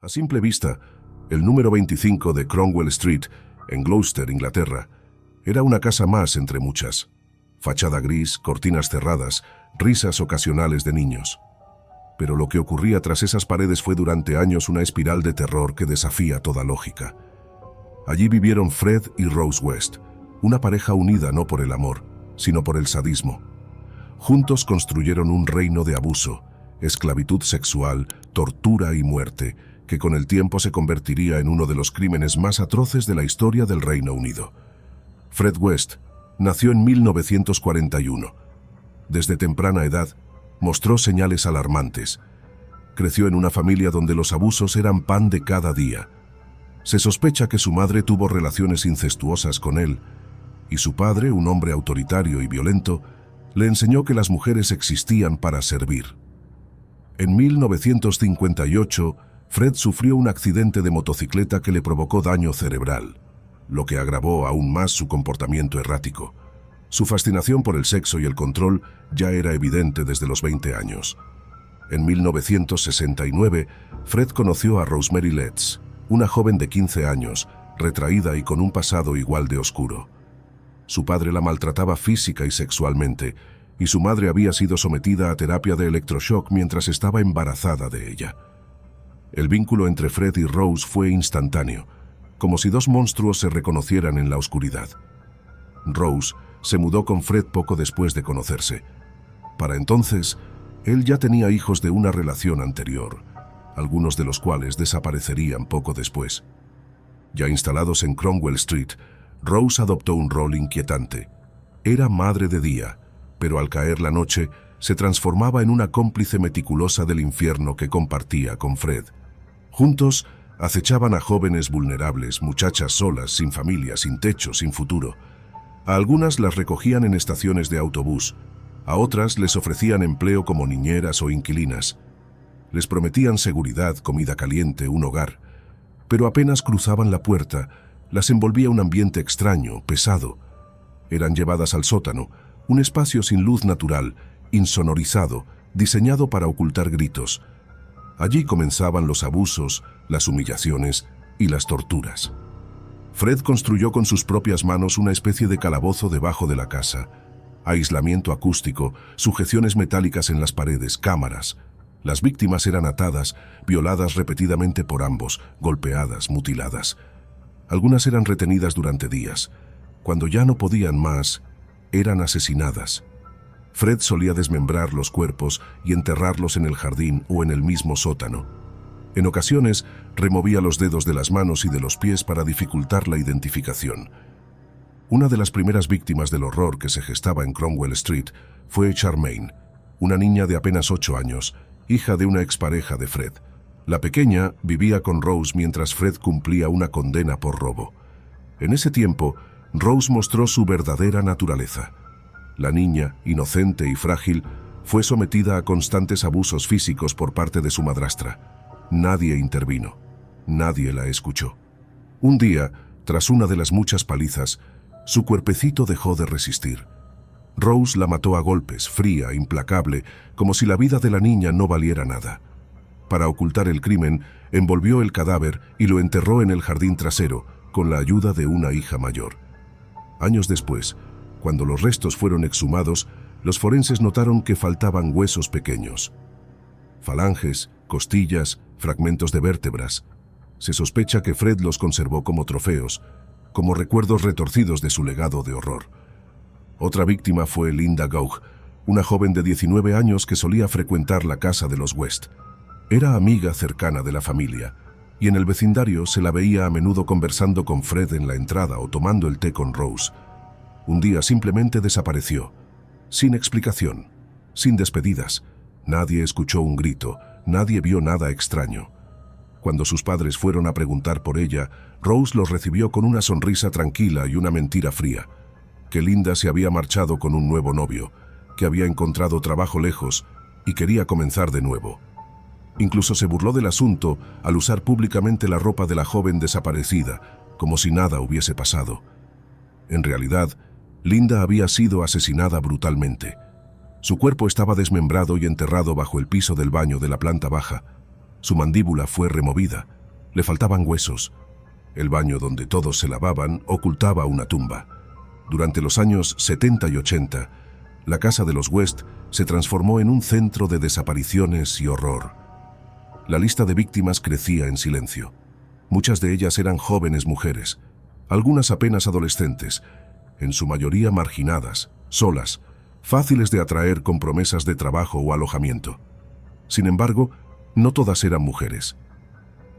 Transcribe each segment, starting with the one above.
A simple vista, el número 25 de Cromwell Street, en Gloucester, Inglaterra, era una casa más entre muchas. Fachada gris, cortinas cerradas, risas ocasionales de niños. Pero lo que ocurría tras esas paredes fue durante años una espiral de terror que desafía toda lógica. Allí vivieron Fred y Rose West, una pareja unida no por el amor, sino por el sadismo. Juntos construyeron un reino de abuso, esclavitud sexual, tortura y muerte, que con el tiempo se convertiría en uno de los crímenes más atroces de la historia del Reino Unido. Fred West nació en 1941. Desde temprana edad, mostró señales alarmantes. Creció en una familia donde los abusos eran pan de cada día. Se sospecha que su madre tuvo relaciones incestuosas con él, y su padre, un hombre autoritario y violento, le enseñó que las mujeres existían para servir. En 1958, Fred sufrió un accidente de motocicleta que le provocó daño cerebral, lo que agravó aún más su comportamiento errático. Su fascinación por el sexo y el control ya era evidente desde los 20 años. En 1969, Fred conoció a Rosemary Letts, una joven de 15 años, retraída y con un pasado igual de oscuro. Su padre la maltrataba física y sexualmente, y su madre había sido sometida a terapia de electroshock mientras estaba embarazada de ella. El vínculo entre Fred y Rose fue instantáneo, como si dos monstruos se reconocieran en la oscuridad. Rose se mudó con Fred poco después de conocerse. Para entonces, él ya tenía hijos de una relación anterior, algunos de los cuales desaparecerían poco después. Ya instalados en Cromwell Street, Rose adoptó un rol inquietante. Era madre de día, pero al caer la noche, se transformaba en una cómplice meticulosa del infierno que compartía con Fred. Juntos, acechaban a jóvenes vulnerables, muchachas solas, sin familia, sin techo, sin futuro. A algunas las recogían en estaciones de autobús, a otras les ofrecían empleo como niñeras o inquilinas. Les prometían seguridad, comida caliente, un hogar, pero apenas cruzaban la puerta, las envolvía un ambiente extraño, pesado. Eran llevadas al sótano, un espacio sin luz natural, insonorizado, diseñado para ocultar gritos. Allí comenzaban los abusos, las humillaciones y las torturas. Fred construyó con sus propias manos una especie de calabozo debajo de la casa. Aislamiento acústico, sujeciones metálicas en las paredes, cámaras. Las víctimas eran atadas, violadas repetidamente por ambos, golpeadas, mutiladas. Algunas eran retenidas durante días. Cuando ya no podían más, eran asesinadas. Fred solía desmembrar los cuerpos y enterrarlos en el jardín o en el mismo sótano. En ocasiones, removía los dedos de las manos y de los pies para dificultar la identificación. Una de las primeras víctimas del horror que se gestaba en Cromwell Street fue Charmaine, una niña de apenas 8 años, hija de una expareja de Fred. La pequeña vivía con Rose mientras Fred cumplía una condena por robo. En ese tiempo, Rose mostró su verdadera naturaleza. La niña, inocente y frágil, fue sometida a constantes abusos físicos por parte de su madrastra. Nadie intervino. Nadie la escuchó. Un día, tras una de las muchas palizas, su cuerpecito dejó de resistir. Rose la mató a golpes, fría, implacable, como si la vida de la niña no valiera nada. Para ocultar el crimen, envolvió el cadáver y lo enterró en el jardín trasero, con la ayuda de una hija mayor. Años después, cuando los restos fueron exhumados, los forenses notaron que faltaban huesos pequeños. Falanges, costillas, fragmentos de vértebras. Se sospecha que Fred los conservó como trofeos, como recuerdos retorcidos de su legado de horror. Otra víctima fue Linda Gouge, una joven de 19 años que solía frecuentar la casa de los West. Era amiga cercana de la familia, y en el vecindario se la veía a menudo conversando con Fred en la entrada o tomando el té con Rose. Un día simplemente desapareció, sin explicación, sin despedidas. Nadie escuchó un grito, nadie vio nada extraño. Cuando sus padres fueron a preguntar por ella, Rose los recibió con una sonrisa tranquila y una mentira fría, que Linda se había marchado con un nuevo novio, que había encontrado trabajo lejos y quería comenzar de nuevo. Incluso se burló del asunto al usar públicamente la ropa de la joven desaparecida, como si nada hubiese pasado. En realidad, Linda había sido asesinada brutalmente. Su cuerpo estaba desmembrado y enterrado bajo el piso del baño de la planta baja. Su mandíbula fue removida. Le faltaban huesos. El baño donde todos se lavaban ocultaba una tumba. Durante los años 70 y 80, la casa de los West se transformó en un centro de desapariciones y horror. La lista de víctimas crecía en silencio. Muchas de ellas eran jóvenes mujeres, algunas apenas adolescentes, en su mayoría marginadas, solas, fáciles de atraer con promesas de trabajo o alojamiento. Sin embargo, no todas eran mujeres.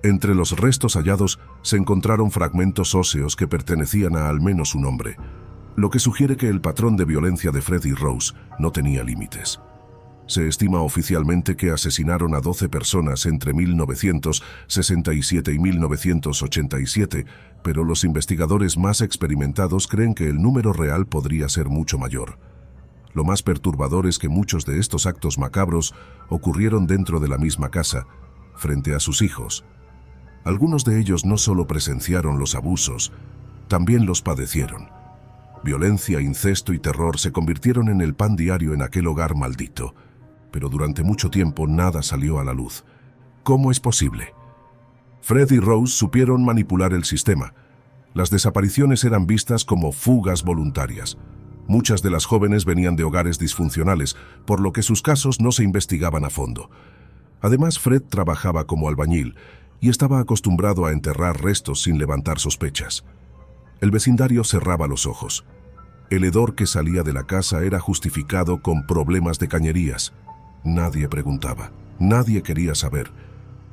Entre los restos hallados se encontraron fragmentos óseos que pertenecían a al menos un hombre, lo que sugiere que el patrón de violencia de Fred y Rose no tenía límites. Se estima oficialmente que asesinaron a 12 personas entre 1967 y 1987, pero los investigadores más experimentados creen que el número real podría ser mucho mayor. Lo más perturbador es que muchos de estos actos macabros ocurrieron dentro de la misma casa, frente a sus hijos. Algunos de ellos no solo presenciaron los abusos, también los padecieron. Violencia, incesto y terror se convirtieron en el pan diario en aquel hogar maldito. Pero durante mucho tiempo nada salió a la luz. ¿Cómo es posible? Fred y Rose supieron manipular el sistema. Las desapariciones eran vistas como fugas voluntarias. Muchas de las jóvenes venían de hogares disfuncionales, por lo que sus casos no se investigaban a fondo. Además, Fred trabajaba como albañil y estaba acostumbrado a enterrar restos sin levantar sospechas. El vecindario cerraba los ojos. El hedor que salía de la casa era justificado con problemas de cañerías. Nadie preguntaba, nadie quería saber.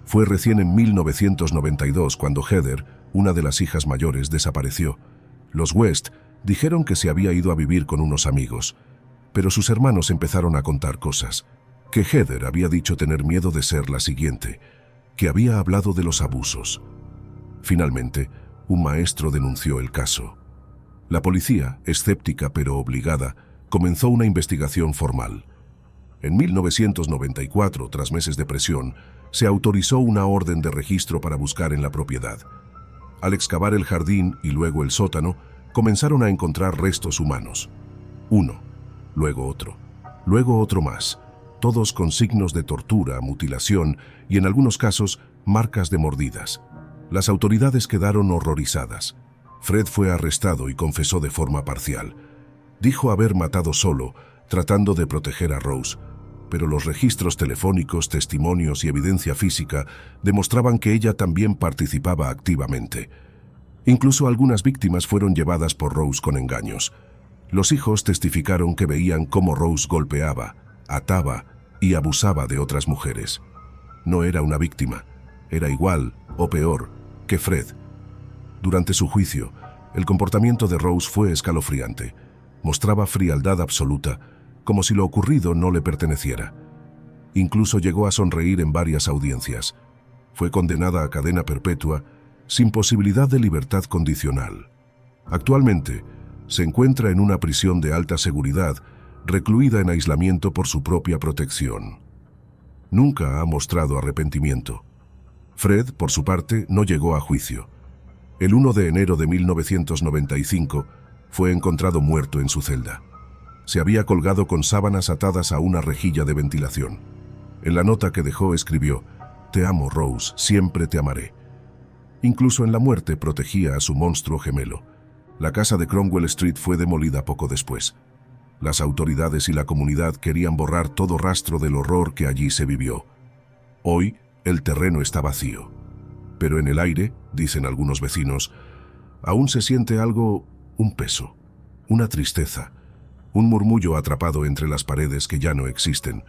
Fue recién en 1992 cuando Heather, una de las hijas mayores, desapareció. Los West dijeron que se había ido a vivir con unos amigos, pero sus hermanos empezaron a contar cosas. Que Heather había dicho tener miedo de ser la siguiente, que había hablado de los abusos. Finalmente, un maestro denunció el caso. La policía, escéptica pero obligada, comenzó una investigación formal. En 1994, tras meses de presión, se autorizó una orden de registro para buscar en la propiedad. Al excavar el jardín y luego el sótano, comenzaron a encontrar restos humanos. Uno, luego otro más, todos con signos de tortura, mutilación y en algunos casos marcas de mordidas. Las autoridades quedaron horrorizadas. Fred fue arrestado y confesó de forma parcial. Dijo haber matado solo, tratando de proteger a Rose, pero los registros telefónicos, testimonios y evidencia física demostraban que ella también participaba activamente. Incluso algunas víctimas fueron llevadas por Rose con engaños. Los hijos testificaron que veían cómo Rose golpeaba, ataba y abusaba de otras mujeres. No era una víctima, era igual o peor que Fred. Durante su juicio, el comportamiento de Rose fue escalofriante. Mostraba frialdad absoluta, como si lo ocurrido no le perteneciera. Incluso llegó a sonreír en varias audiencias. Fue condenada a cadena perpetua, sin posibilidad de libertad condicional. Actualmente, se encuentra en una prisión de alta seguridad, recluida en aislamiento por su propia protección. Nunca ha mostrado arrepentimiento. Fred, por su parte, no llegó a juicio. El 1 de enero de 1995, fue encontrado muerto en su celda. Se había colgado con sábanas atadas a una rejilla de ventilación. En la nota que dejó escribió: «Te amo, Rose, siempre te amaré». Incluso en la muerte protegía a su monstruo gemelo. La casa de Cromwell Street fue demolida poco después. Las autoridades y la comunidad querían borrar todo rastro del horror que allí se vivió. Hoy, el terreno está vacío. Pero en el aire, dicen algunos vecinos, aún se siente algo, un peso, una tristeza, un murmullo atrapado entre las paredes que ya no existen.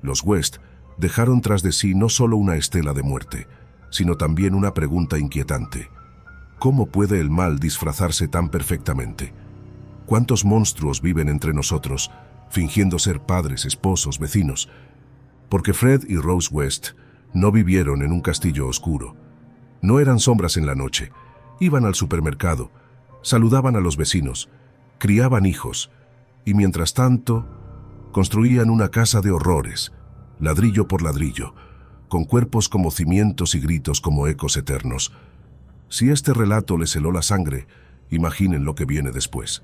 Los West dejaron tras de sí no solo una estela de muerte, sino también una pregunta inquietante. ¿Cómo puede el mal disfrazarse tan perfectamente? ¿Cuántos monstruos viven entre nosotros, fingiendo ser padres, esposos, vecinos? Porque Fred y Rose West no vivieron en un castillo oscuro. No eran sombras en la noche. Iban al supermercado, saludaban a los vecinos, criaban hijos, y mientras tanto, construían una casa de horrores, ladrillo por ladrillo, con cuerpos como cimientos y gritos como ecos eternos. Si este relato les heló la sangre, imaginen lo que viene después.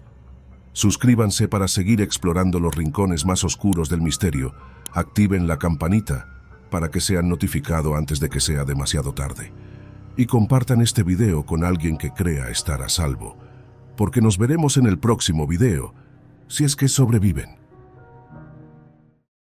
Suscríbanse para seguir explorando los rincones más oscuros del misterio, activen la campanita para que sean notificados antes de que sea demasiado tarde. Y compartan este video con alguien que crea estar a salvo, porque nos veremos en el próximo video, si es que sobreviven.